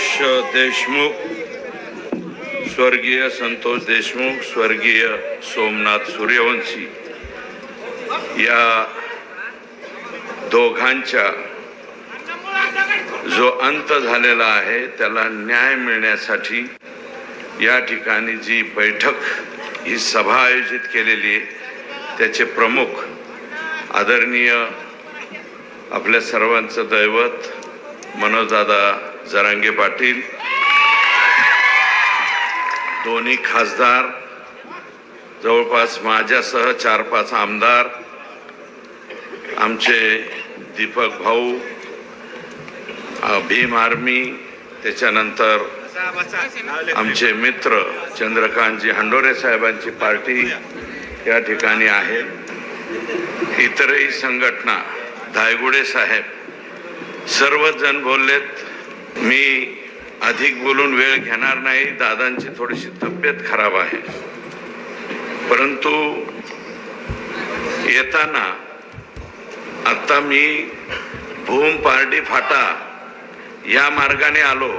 देशमुख, स्वर्गीय संतोष देशमुख, स्वर्गीय सोमनाथ सूर्यवंशी या दोघांच्या जो अंत झालेला आहे त्याला न्याय मिळण्यासाठी या ठिकाणी जी बैठक, ही सभा आयोजित केलेली आहे त्याचे प्रमुख आदरणीय आपल्या सर्वांचं दैवत मनोजदादा जरांगे पाटील, दोन्ही खासदार, जवळपास माझ्यासह 4-5 आमदार, आमचे दीपक भाऊ, भीम आर्मी, त्याच्यानंतर आमचे मित्र चंद्रकांतजी हंडोरे साहेबांची पार्टी या ठिकाणी आहे, इतरही संघटना, धायगुडे साहेब, सर्वच जण बोललेत. मी अधिक बोलून वेळ घेणार नाही, दादांची थोडीशी तब्येत खराब आहे. परंतु येताना आता मी भूम पारडी फाटा या मार्गाने आलो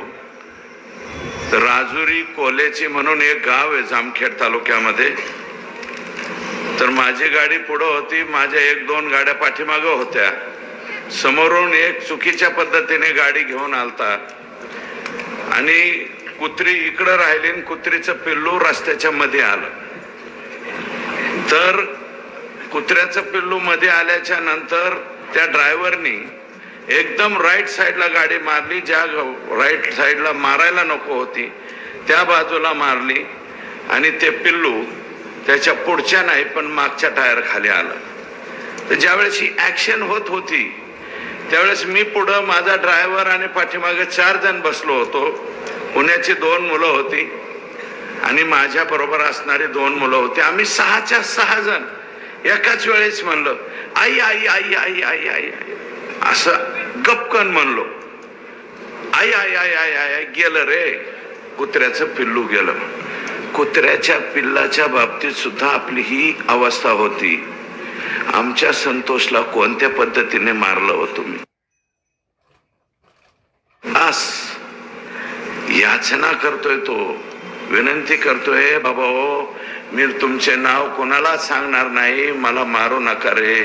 तर राजुरी कोलेची म्हणून एक गाव आहे जामखेड तालुक्यामध्ये, तर माझी गाडी पुढे होती, माझ्या 1-2 गाड्या पाठीमागे होत्या. समोरून एक चुकीच्या पद्धतीने गाडी घेऊन आलता आणि कुत्री इकडं राहिली आणि कुत्रीचं पिल्लू रस्त्याच्या मध्ये आलं. तर कुत्र्याचं पिल्लू मध्ये आल्याच्या नंतर त्या ड्रायव्हरनी एकदम राईट साईडला गाडी मारली, ज्या राईट साईडला मारायला नको होती त्या बाजूला मारली आणि ते पिल्लू त्याच्या पुढच्या नाही पण मागच्या टायर खाली आलं. तर ज्यावेळेस ही ऍक्शन होत होती त्यावेळेस मी पुढं, माझा ड्रायव्हर आणि पाठीमागे 4 जण बसलो होतो. पुण्याची 2 मुलं होती आणि माझ्या बरोबर असणारी 2 मुलं होती. आम्ही 6च्या 6 जण एकाच वेळेस म्हणलं आई आई आई आई आई आई आई, असं गपकन म्हणलो. आई आई आई आई आई, गेलं रे, कुत्र्याचं पिल्लू गेलं. कुत्र्याच्या पिल्लाच्या बाबतीत सुद्धा आपली ही अवस्था होती. आमच्या संतोषला कोणत्या पद्धतीने मारलं हो तुम्ही? याचना करतोय तो, विनंती करतोय, बाबा हो मी तुमचे नाव कोणाला सांगणार नाही, मला मारू नका रे,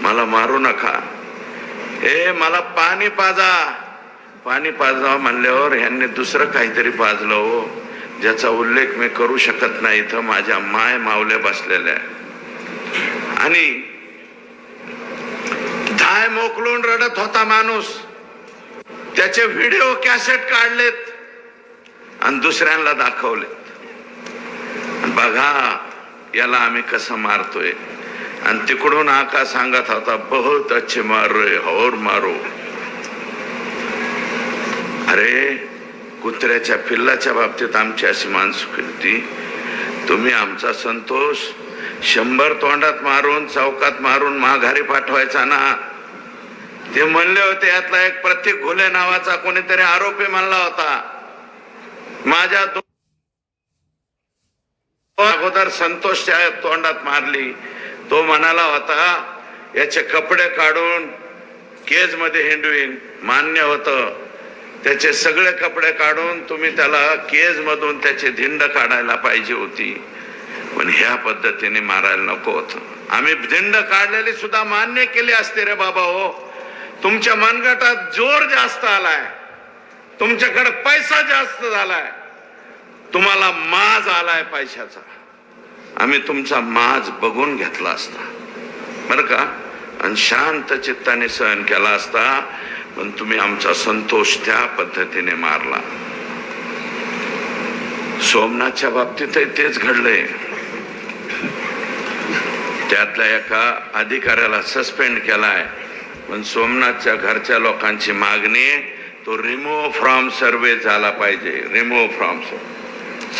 मला मारू नका. मला पाणी पाजा, पाणी पाजा म्हणल्यावर ह्यांनी दुसरं काहीतरी पाजलं हो, ज्याचा उल्लेख मी करू शकत नाही. इथं माझ्या माय मावल्या बसलेल्या आणि धाय मोकलून रडत होता माणूस. त्याचे व्हिडिओ कॅसेट काढलेत आणि दुसऱ्यांना दाखवलेत. बघा याला आम्ही कसं मारतोय. आणि तिकडून आका सांगत होता, बहुत अच्छे मार रहे और मारो. अरे कुत्र्याच्या पिल्लाच्या बाबतीत आमची अशी मानसिकता, तुम्ही आमचा संतोष 100 तोंडात मारून, चौकात मारून माघारी पाठवायचा ना. ते म्हणले होते, यातला एक प्रतीक घुले नावाचा कोणीतरी आरोपी म्हणला होता, माझ्या अगोदर संतोषच्या तोंडात मारली. तो म्हणाला होता याचे कपडे काढून केज मध्ये हिंडवीन. मान्य होतं, त्याचे सगळे कपडे काढून तुम्ही त्याला केज मधून त्याची धिंड काढायला पाहिजे होती, पण ह्या पद्धतीने मारायला नको होतं. आम्ही धिंड काढलेली सुद्धा मान्य केली असते रे बाबा हो. तुमच्या मनगटात जोर जास्त आलाय, तुमच्याकडे पैसा जास्त झालाय, तुम्हाला माज आलाय पैशाचा. आम्ही तुमचा माज बघून घेतला असता बरं का, आणि शांत चित्ताने सहन केला असता, पण तुम्ही आमचा संतोष त्या पद्धतीने मारला. सोमनाथच्या बाबतीतही तेच घडलंय. त्यातल्या एका अधिकाऱ्याला सस्पेंड केलाय, पण सोमनाथच्या घरच्या लोकांची मागणी आहे तो रिमूव्ह फ्रॉम सर्व्हिस झाला पाहिजे. रिमूव्ह फ्रॉम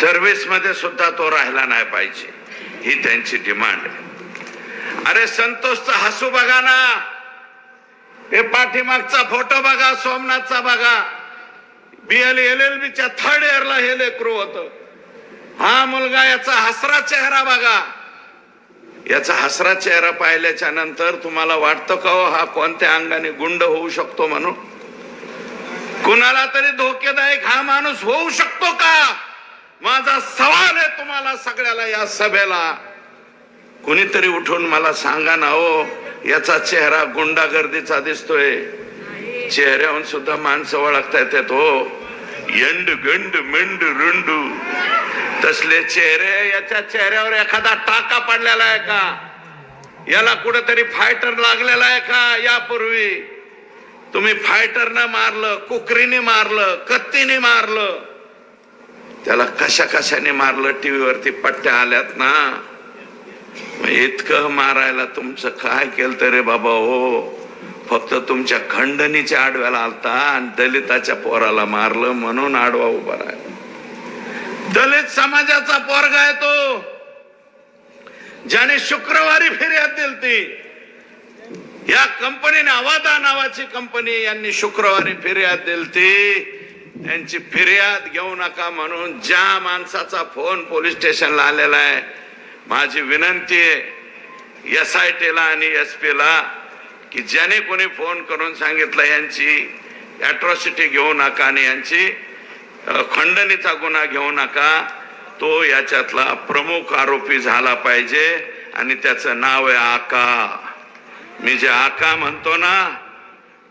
सर्व्हिस मध्ये सुद्धा तो राहिला नाही पाहिजे, ही त्यांची डिमांड आहे. अरे संतोषचा हसू बघा ना, हे पाठीमागचा फोटो बघा, सोमनाथचा बघा. LLB च्या 3rd इयरला हे लेकरू होतं. हा मुलगा, याचा हसरा चेहरा बघा. याचा हसरा चेहरा पाहिल्याच्या नंतर तुम्हाला वाटतं का हो हा कोणत्या अंगाने गुंड होऊ शकतो म्हणून? कुणाला तरी धोकेदायक हा माणूस होऊ शकतो का? माझा सवाल आहे तुम्हाला सगळ्याला या सभेला. कुणीतरी उठून मला सांगा ना हो, याचा चेहरा गुंडागर्दीचा दिसतोय. चेहऱ्याहून सुद्धा माणसं ओळखता येतात हो. यंड गंड मेंड रुंडू तसले चेहरे. याच्या चेहऱ्यावर एखादा टाका पडलेला आहे का? याला कुठेतरी फायटर लागलेला आहे का? यापूर्वी तुम्ही फायटरनं मारलं, कुकरीने मारलं, कत्तीने मारलं, त्याला कशा कशाने मारलं टीव्हीवरती पट्ट्या आल्यात ना. इतकं मारायला तुमचं काय केलं तरी बाबा हो? फक्त तुमच्या खंडणीच्या आडव्याला आलता आणि दलिताच्या पोराला मारलं म्हणून आडवा उभा राहिला. दलित समाजाचा पोरगा आहे तो, ज्याने शुक्रवारी फिर्याद दिलती. या कंपनीने, अवादा नावाची कंपनी, यांनी शुक्रवारी फिर्याद दिलती. त्यांची फिर्याद घेऊ नका म्हणून ज्या माणसाचा फोन पोलीस स्टेशनला आलेला आहे, माझी विनंती आहे SIT ला आणि SP ला की ज्याने कोणी फोन करून सांगितलं यांची अॅट्रॉसिटी घेऊ नका आणि यांची खंडणीचा गुन्हा घेऊ नका, तो याच्यातला प्रमुख आरोपी झाला पाहिजे. आणि त्याचं नाव आहे आका. मी जे आका म्हणतो ना,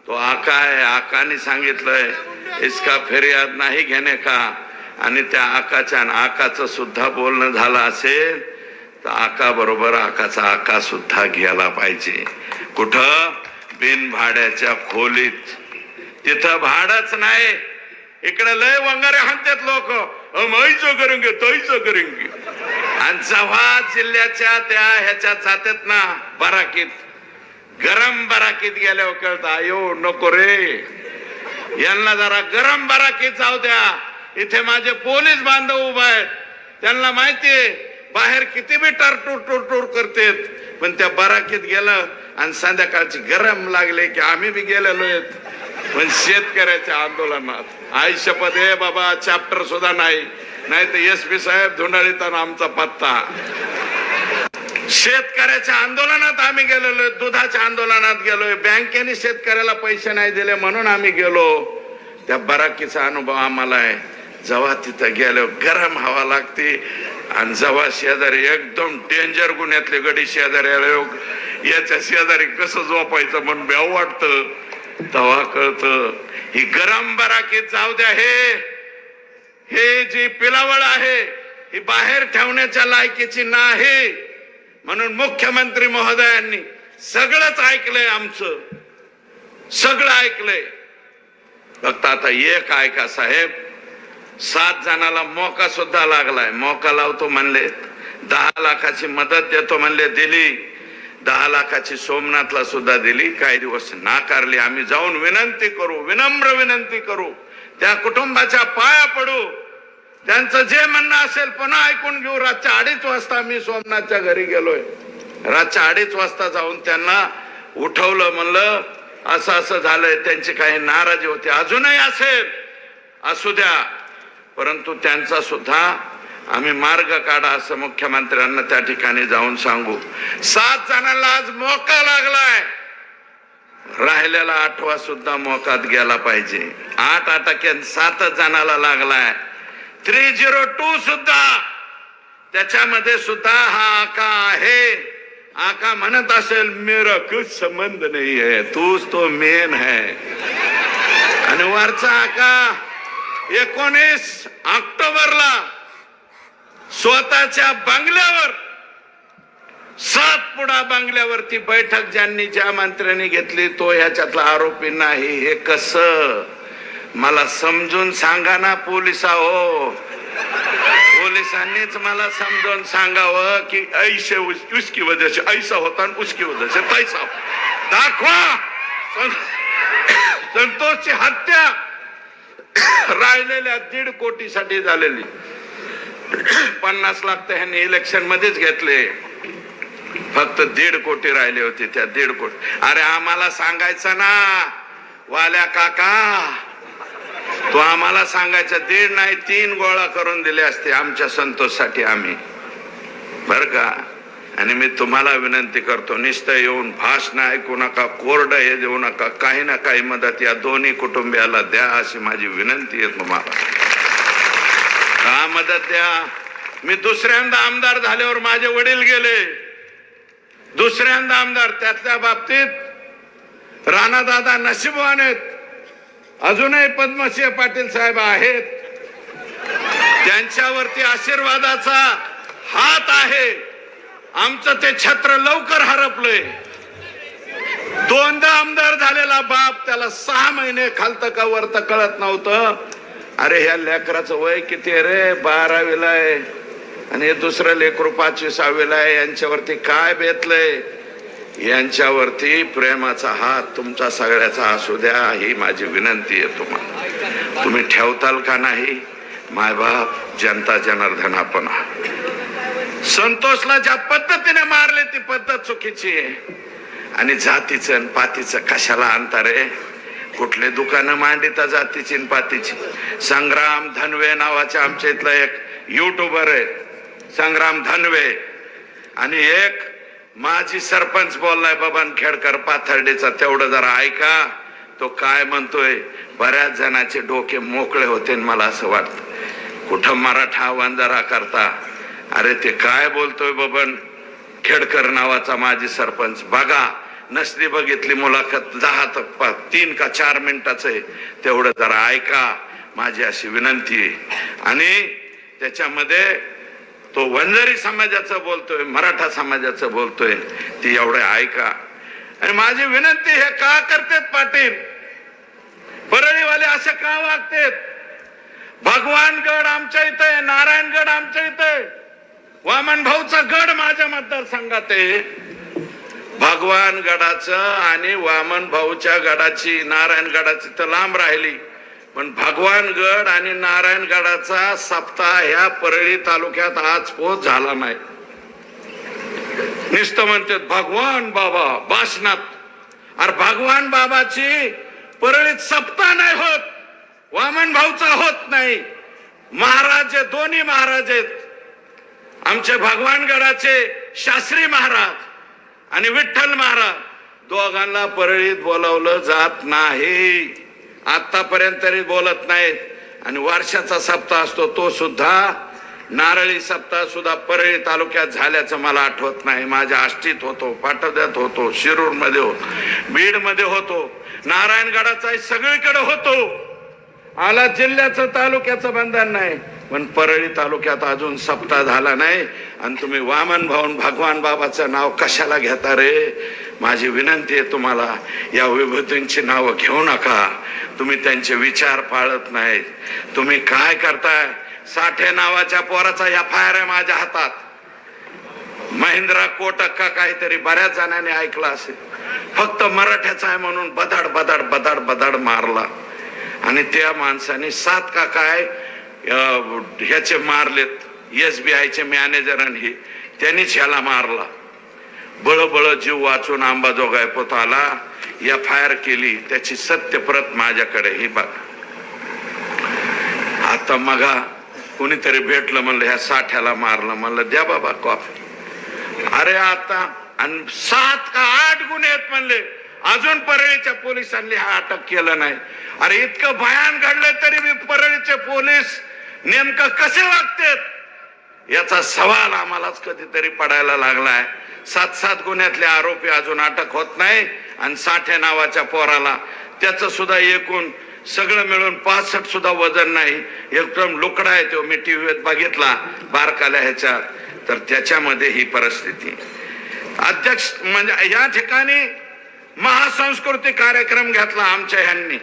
तो आका आहे. आकाने सांगितलंय इसका फिर्याद नाही घेणे का. आणि त्या आकाचं सुद्धा बोलणं झालं असेल तर आका बरोबर आकाचा आका सुद्धा घ्यायला पाहिजे. कुठं? बिन भाड्याच्या खोलीत. तिथं भाडच नाही. इकडे लय वंगारे हाणतात लोक, मैचं करेंगे तैचं करेंगे. आणि जेव्हा जिल्ह्याच्या त्या ह्याच्यात जातात ना बराकीत, गरम बराकीत गेल्यावर कळतं आयो नको रे, यांना जरा गरम बराकीत जाऊ द्या. इथे माझे पोलीस बांधव उभा आहेत, त्यांना माहितीये बाहेर किती बी टूर करतेत, पण त्या बराकीत गेलं आणि संध्याकाळची गरम लागले की आम्ही बी गेलेलो आहेत. पण शेतकऱ्याच्या आंदोलनात आई शपथ आहे बाबा, चॅप्टर सुद्धा नाही. नाही तर SP साहेब धुंडाळीताना आमचा पत्ता. शेतकऱ्याच्या आंदोलनात आम्ही गेलेलो, दुधाच्या आंदोलनात गेलोय. बँकेने शेतकऱ्याला पैसे नाही दिले म्हणून आम्ही गेलो. त्या बराकीचा अनुभव आम्हाला आहे. जेव्हा तिथं गेलो गरम हवा लागते आणि जेव्हा शेजारी एकदम डेंजर गुन्ह्यातले गडी शेजारी याच्या शेजारी कसं झोपायचं म्हणून भ्याव वाटतं, तेव्हा कळतं ही गरम बराकीत जाऊ द्या. हे जी पिलावळ आहे ही बाहेर ठेवण्याच्या लायकीची नाही. म्हणून मुख्यमंत्री महोदयांनी सगळंच ऐकलंय, आमचं सगळं ऐकलंय. फक्त आता एक ऐका साहेब, 7 जणाला मोका सुद्धा लागलाय. मोका लावतो म्हणले, 10 लाखाची मदत देतो म्हणले, दिली. 10 लाखाची सोमनाथला सुद्धा दिली. काही दिवस नाकारली. आम्ही जाऊन विनंती करू, विनम्र विनंती करू, त्या कुटुंबाच्या पाया पडू, त्यांचं जे म्हणणं असेल पुन्हा ऐकून घेऊ. रातच्या 2:30 वाजता मी सोमनाथच्या घरी गेलोय. रातच्या 2:30 वाजता जाऊन त्यांना उठवलं, म्हणलं असं असं झालंय. त्यांची काही नाराजी होती, अजूनही असेल, असू द्या, परंतु त्यांचा सुद्धा आम्ही मार्ग काढा असं मुख्यमंत्र्यांना त्या ठिकाणी जाऊन सांगू. 7 जणांना आज मोका लागलाय. राहिलेला 8वा सुद्धा मोकात गेला पाहिजे. 8 अटकेन 7 जणाला लागलाय. 302 सुद्धा, त्याच्यामध्ये सुद्धा हा आका आहे. आका म्हणत असेल मेरा कुछ संबंध नाही है, तूच तो मेन है. आणि वरचा आका 19 ऑक्टोबरला स्वतःच्या बंगल्यावर, सातपुडा बंगल्यावरती बैठक ज्या मंत्र्यांनी घेतली तो ह्याच्यातला आरोपी नाही. हे कसं मला समजून सांगा ना पोलिसा हो. पोलिसांनीच मला समजून सांगावं की ऐसे उसकी वजह से ऐसा होता आणि उसकी वजह से तैसा. दाखवा. संतोषची हत्या राहिलेल्या 1.5 कोटीसाठी झालेली. 50 लाख तर ह्यांनी इलेक्शन मध्येच घेतले. फक्त 1.5 कोटी राहिले होते. त्या 1.5 कोटी, अरे आम्हाला सांगायचं ना वाल्या काका, तो आम्हाला सांगायचं. 1.5 नाही 3 गोळा करून दिले असते आमच्या संतोषसाठी आम्ही, बर का. आणि मी तुम्हाला विनंती करतो, नुसतं येऊन भाषण ऐकू नका, कोरडं हे देऊ नका, काही ना काही मदत या दोन्ही कुटुंबियाला द्या अशी माझी विनंती आहे तुम्हाला. का मदत द्या. मी दुसऱ्यांदा आमदार झाल्यावर माझे वडील गेले, दुसऱ्यांदा आमदार. त्यातल्या बाबतीत राणादादा नशीबवान आहेत, अजूनही पद्मसिंह पाटील साहेब आहेत, त्यांच्यावरती आशीर्वादाचा हात आहे. आमचं ते छत्र लवकर हरपलंय. दोनदा आमदार झालेला बाप, त्याला 6 महिने खालतं का वरतं कळत नव्हतं. अरे ह्या लेकराचं वय किती आहे रे, 12वीला आहे, आणि हे दुसरं लेकरू 5वी-6वीला आहे. यांच्यावरती काय बेतलंय. यांच्यावरती प्रेमाचा हात तुमचा सगळ्याचा असू द्या, ही माझी विनंती आहे तुम्हाला. तुम्ही ठेवताल का नाही. मायबाप, जनता जनार्दन आपण. संतोषला ज्या पद्धतीने मारले ती पद्धत चुकीची आहे. आणि जातीचं आणि पातीचं कशाला आणता रे. कुठले दुकानं मांडिता जातीची आणि पातीची. संग्राम धनवे नावाचे आमच्या इथला एक युट्यूबर आहे, संग्राम धनवे, आणि एक माजी सरपंच बोललाय बबन खेडकर पाथर्डीचा, तेवढं जरा ऐका. तो काय म्हणतोय. बऱ्याच जणांचे डोके मोकळे होते. मला असं वाटतं कुठं मराठा वंजारा करता. अरे ते काय बोलतोय बबन खेडकर नावाचा माजी सरपंच. बघा, नसली बघितली मुलाखत, 3 का 4 मिनिटाचं आहे, तेवढं जरा ऐका, माझी अशी विनंती आहे. आणि त्याच्यामध्ये तो वंजारी समाजाचं बोलतोय, मराठा समाजाचं बोलतोय, ती एवढं ऐका. आणि माझी विनंती, हे का करतेत पाटील, परळीवाले असे का वागतेत. भगवानगड आमच्या इथे, नारायणगड आमच्या इथे, वामन भाऊचा गड माझ्या मतदारसंघात आहे. भगवान गडाचं आणि वामन भाऊच्या गडाची, नारायण गडाची तर लांब राहिली, पण भगवान गड आणि नारायण गडाचा सप्ताह ह्या परळी तालुक्यात आज पोच झाला नाही. नुसतं म्हणतात भगवान बाबा भाषणात. अरे भगवान बाबाची परळीत सप्ताह नाही होत, वामन भाऊचा होत नाही. महाराज, दोन्ही महाराज आहेत आमचे, भगवानगडाचे शास्त्री महाराज आणि विठ्ठल महाराज, दोघांना परळीत बोलावलं जात नाही. आतापर्यंत तरी बोलत नाहीत. आणि वर्षाचा सप्ताह असतो, तो सुद्धा नारळी सप्ताह सुद्धा परळी तालुक्यात झाल्याचं मला आठवत नाही. माझ्या आष्टीत होतो, पाटोद्यात होतो, शिरूर मध्ये होतो, बीड मध्ये होतो, नारायणगडाचा सगळीकडे होतो. आला जिल्ह्याचं तालुक्याचं बंधन नाही, पण परळी तालुक्यात अजून सप्ताह झाला नाही. आणि तुम्ही वामन भाऊन भगवान बाबाचं नाव कशाला घेता रे. माझी विनंती आहे तुम्हाला, या विभूतींची नावं घेऊ नका. तुम्ही त्यांचे विचार पाळत नाहीत. तुम्ही काय करताय. साठे नावाच्या पोराचा FIR आहे माझ्या हातात. महिंद्रा कोटक का काहीतरी, बऱ्याच जणांनी ऐकलं असेल. फक्त मराठ्याचा आहे म्हणून बदाड बदाड बदाड बदाड मारला. आणि त्या माणसाने 7 का काय ह्याचे मारलेत, SBIचे मॅनेजर, आणि त्यांनीच ह्याला मारला. बळबळ जीव वाचून अंबाजोगाई पोताला FIR केली. त्याची सत्यप्रत माझ्याकडे, ही बघ. आता मगा कोणीतरी भेटलं, म्हणलं ह्या साठ्याला मारलं. म्हणलं द्या बाबा कॉफी. अरे आता, आणि 7 का 8 गुन्हे आहेत म्हणले. अजून परळीच्या पोलिसांनी हा अटक केलं नाही. अरे इतकं भयान घडलं तरी मी परळीचे पोलीस नेमकं कसे वागतात याचा सवाल आम्हालाच कधीतरी पडायला लागलाय. 7 गुन्ह्यातले आरोपी अजून अटक होत नाही. आणि साठे नावाच्या पोराला, त्याचं सुद्धा एकूण सगळं मिळून 65 सुद्धा वजन नाही, एकदम लुकडा आहे तो. मी टीव्हीत बघितला बारकाल्या ह्याच्यात, तर त्याच्यामध्ये ही परिस्थिती. अध्यक्ष म्हणजे या ठिकाणी महासंस्कृती कार्यक्रम घेतला आमच्या ह्यांनी.